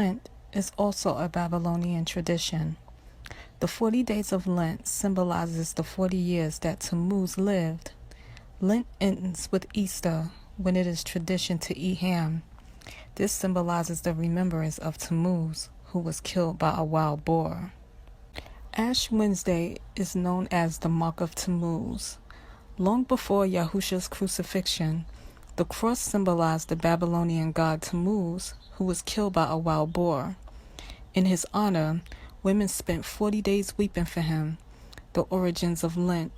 Lent is also a Babylonian tradition. The 40 days of Lent symbolizes the 40 years that Tammuz lived. Lent ends with Easter, when it is tradition to eat ham. This symbolizes the remembrance of Tammuz, who was killed by a wild boar. Ash Wednesday is known as the Mark of Tammuz. Long before Yahushua's crucifixion, the cross symbolized the Babylonian god Tammuz, who was killed by a wild boar. In his honor, women spent 40 days weeping for him, the origins of Lent.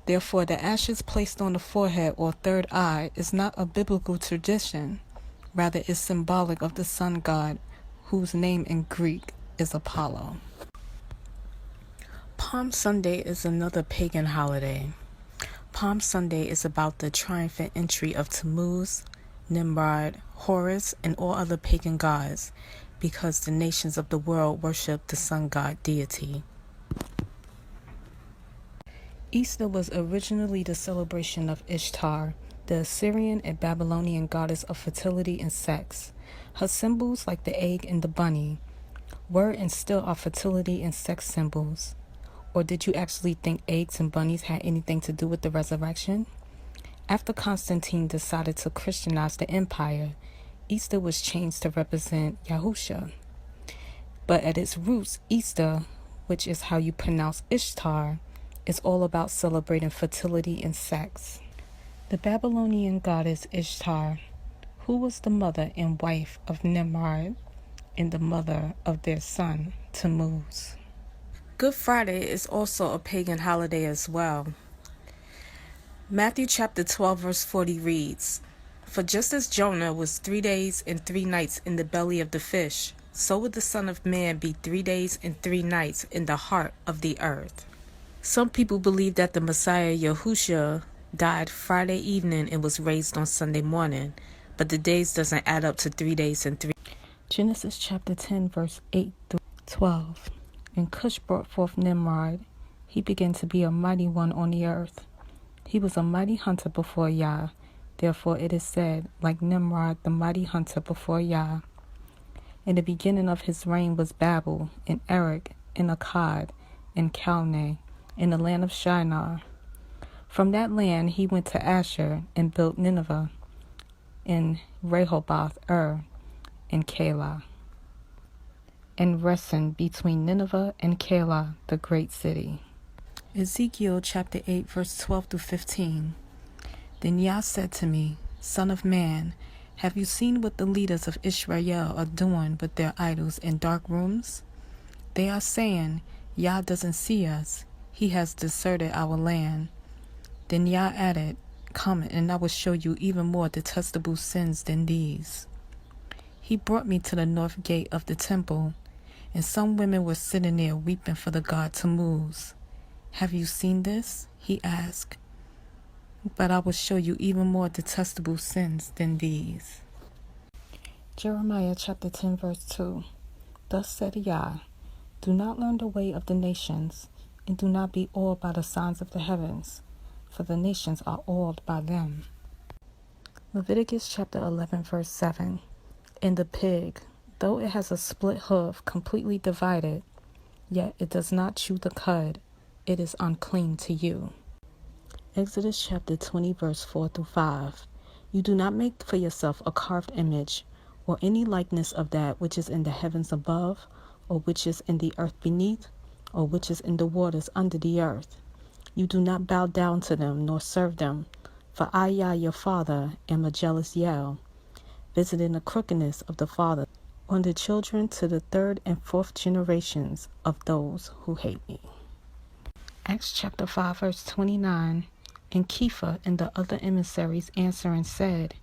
Therefore, the ashes placed on the forehead or third eye is not a biblical tradition. Rather, is symbolic of the sun god, whose name in Greek is Apollo. Palm Sunday is another pagan holiday. Palm Sunday is about the triumphant entry of Tammuz, Nimrod, Horus, and all other pagan gods, because the nations of the world worship the sun god deity. Easter was originally the celebration of Ishtar, the Assyrian and Babylonian goddess of fertility and sex. Her symbols, like the egg and the bunny, were and still are fertility and sex symbols. Or did you actually think eggs and bunnies had anything to do with the resurrection? After Constantine decided to Christianize the empire, Easter was changed to represent Yahushua. But at its roots, Easter, which is how you pronounce Ishtar, is all about celebrating fertility and sex. The Babylonian goddess Ishtar, who was the mother and wife of Nimrod and the mother of their son, Tammuz. Good Friday is also a pagan holiday as well. Matthew chapter 12 verse 40 reads, "For just as Jonah was 3 days and 3 nights in the belly of the fish, so would the Son of Man be 3 days and 3 nights in the heart of the earth." Some people believe that the Messiah Yahushua died Friday evening and was raised on Sunday morning, but the days doesn't add up to 3 days and 3. Genesis chapter 10 verse 8 through 12. And Cush brought forth Nimrod. He began to be a mighty one on the earth. He was a mighty hunter before Yah. Therefore it is said, like Nimrod, the mighty hunter before Yah. In the beginning of his reign was Babel, and Erech, and Akkad, and Calneh, in the land of Shinar. From that land he went to Asher, and built Nineveh, and Rehoboth, and Calah, and Resen between Nineveh and Calah, the great city. Ezekiel chapter 8 verse 12 through 15. Then Yah said to me, Son of man, have you seen what the leaders of Israel are doing with their idols in dark rooms? They are saying, Yah doesn't see us. He has deserted our land. Then Yah added, Come, and I will show you even more detestable sins than these. He brought me to the north gate of the temple, and some women were sitting there weeping for the god Tammuz. Have you seen this? He asked. But I will show you even more detestable sins than these. Jeremiah chapter 10 verse 2. Thus said Yah, Do not learn the way of the nations, and do not be awed by the signs of the heavens, for the nations are awed by them. Leviticus chapter 11 verse 7. And the pig, though it has a split hoof completely divided, yet it does not chew the cud, it is unclean to you. Exodus chapter 20 verse 4 through 5. You do not make for yourself a carved image, or any likeness of that which is in the heavens above, or which is in the earth beneath, or which is in the waters under the earth. You do not bow down to them, nor serve them, for I, Yah, your father, am a jealous Yah, visiting the crookedness of the father on the children to the 3rd and 4th generations of those who hate me. Acts chapter 5 verse 29. And Kepha and the other emissaries answering said,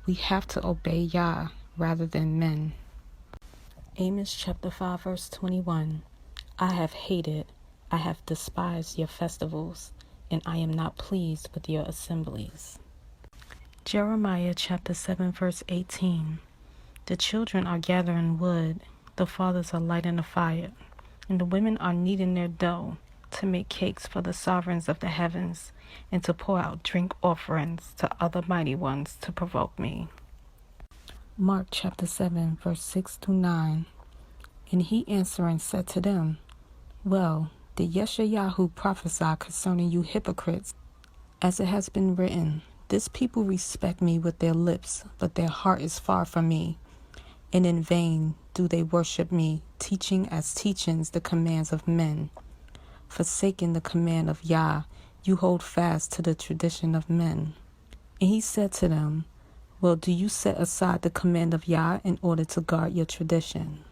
We have to obey Yah rather than men. Amos chapter 5 verse 21. I have hated, I have despised your festivals, and I am not pleased with your assemblies. Jeremiah chapter 7 verse 18. The children are gathering wood, the fathers are lighting a fire, and the women are kneading their dough to make cakes for the sovereigns of the heavens, and to pour out drink offerings to other mighty ones to provoke me. Mark chapter 7, verse 6 through 9. And he answering said to them, Well, did Yeshayahu prophesy concerning you hypocrites, as it has been written, This people respect me with their lips, but their heart is far from me. And in vain do they worship me, teaching as teachings the commands of men. Forsaking the command of Yah, you hold fast to the tradition of men. And he said to them, Well, do you set aside the command of Yah in order to guard your tradition?